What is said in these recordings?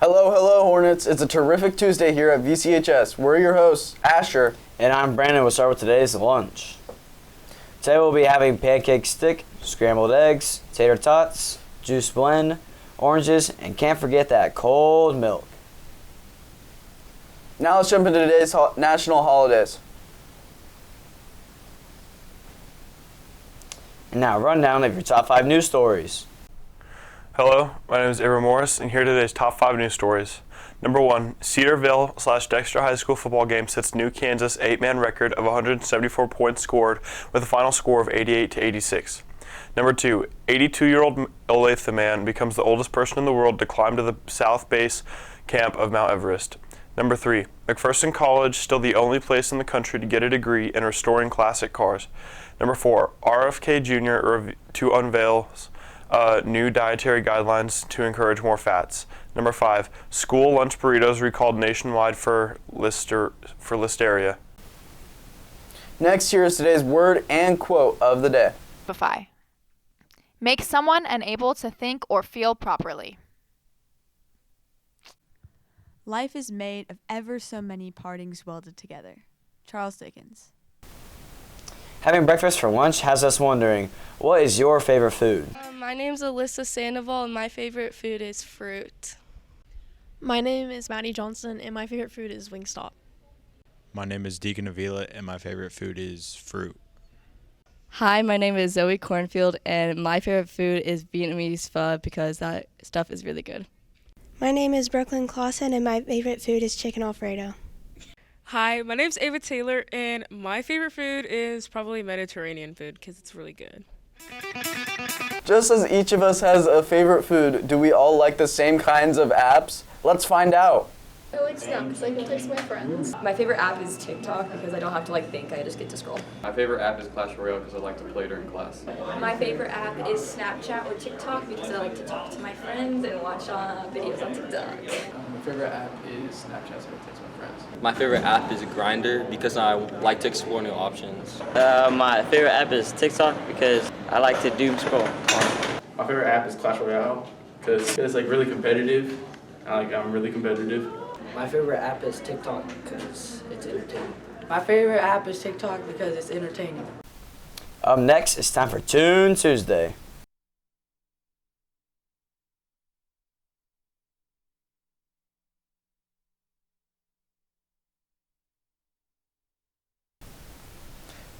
Hello, hello, Hornets. It's a terrific Tuesday here at VCHS. We're your hosts, Asher. And I'm Brandon. We'll start with today's lunch. Today we'll be having pancake stick, scrambled eggs, tater tots, juice blend, oranges, and can't forget that cold milk. Now let's jump into today's national holidays. And now a rundown of your top 5 news stories. Hello, my name is Aaron Morris, and here are today's top 5 news stories. Number 1, Cedar Vale / Dexter High School football game sets new Kansas 8-man record of 174 points scored with a final score of 88-86. Number 2, 82-year-old Olathe man becomes the oldest person in the world to climb to the south base camp of Mount Everest. Number 3, McPherson College still the only place in the country to get a degree in restoring classic cars. Number 4, RFK Jr. to unveils new dietary guidelines to encourage more fats. Number 5, school lunch burritos recalled nationwide for listeria. Next, here is today's word and quote of the day. Simplify. Make someone unable to think or feel properly. Life is made of ever so many partings welded together. Charles Dickens. Having breakfast for lunch has us wondering, what is your favorite food? My name's Alyssa Sandoval, and my favorite food is fruit. My name is Maddi Johnson, and my favorite food is Wingstop. My name is Deacon Avila, and my favorite food is fruit. Hi, my name is Zoe Cornfield, and my favorite food is Vietnamese pho because that stuff is really good. My name is Brooklyn Clausen, and my favorite food is chicken Alfredo. Hi, my name's Ava Taylor, and my favorite food is probably Mediterranean food because it's really good. Just as each of us has a favorite food, do we all like the same kinds of apps? Let's find out. I like Snap because I can text my friends. My favorite app is TikTok because I don't have to think, I just get to scroll. My favorite app is Clash Royale because I like to play during class. My favorite app is Snapchat or TikTok because I like to talk to my friends and watch videos on TikTok. My favorite app is Snapchat so I text my friends. My favorite app is Grindr because I like to explore new options. My favorite app is TikTok because I like to doom scroll. My favorite app is Clash Royale because it's really competitive. I'm really competitive. My favorite app is TikTok because it's entertaining. My favorite app is TikTok because it's entertaining. Up next, it's time for Toon Tuesday.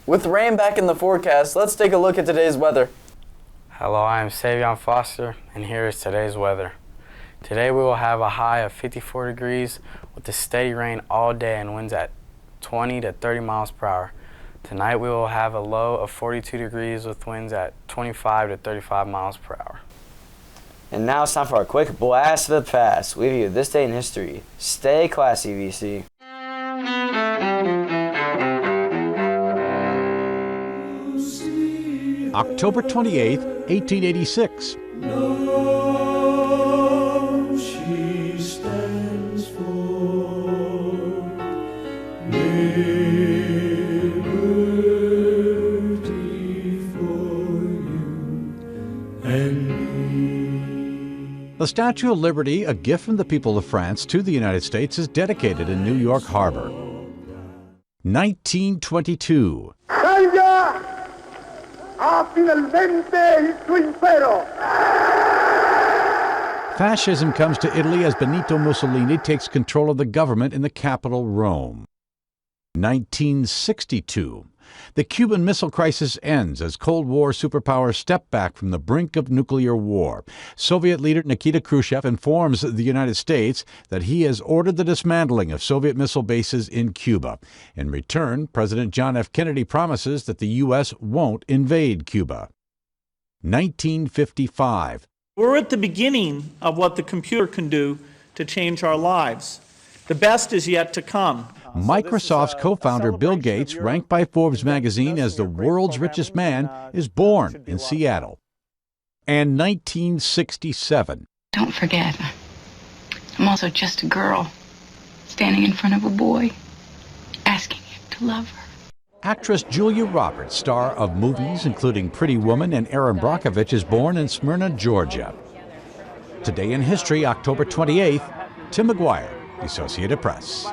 With rain back in the forecast, let's take a look at today's weather. Hello, I am Savion Foster, and here is today's weather. Today we will have a high of 54 degrees with a steady rain all day and winds at 20 to 30 miles per hour. Tonight we will have a low of 42 degrees with winds at 25 to 35 miles per hour. And now it's time for a quick blast of the past. We review this day in history. Stay classy, VC. October 28th, 1886. She stands for liberty for you and me. The Statue of Liberty, a gift from the people of France to the United States, is dedicated in New York Harbor. 1922. Fascism comes to Italy as Benito Mussolini takes control of the government in the capital, Rome. 1962. The Cuban Missile Crisis ends as Cold War superpowers step back from the brink of nuclear war. Soviet leader Nikita Khrushchev informs the United States that he has ordered the dismantling of Soviet missile bases in Cuba. In return, President John F. Kennedy promises that the U.S. won't invade Cuba. 1955. We're at the beginning of what the computer can do to change our lives. The best is yet to come. Microsoft's co-founder Bill Gates, ranked by Forbes magazine as the world's richest man, is born in Seattle. And 1967. Don't forget, I'm also just a girl standing in front of a boy, asking him to love her. Actress Julia Roberts, star of movies including Pretty Woman and Erin Brockovich, is born in Smyrna, Georgia. Today in history, October 28th, Tim McGuire, The Associated Press.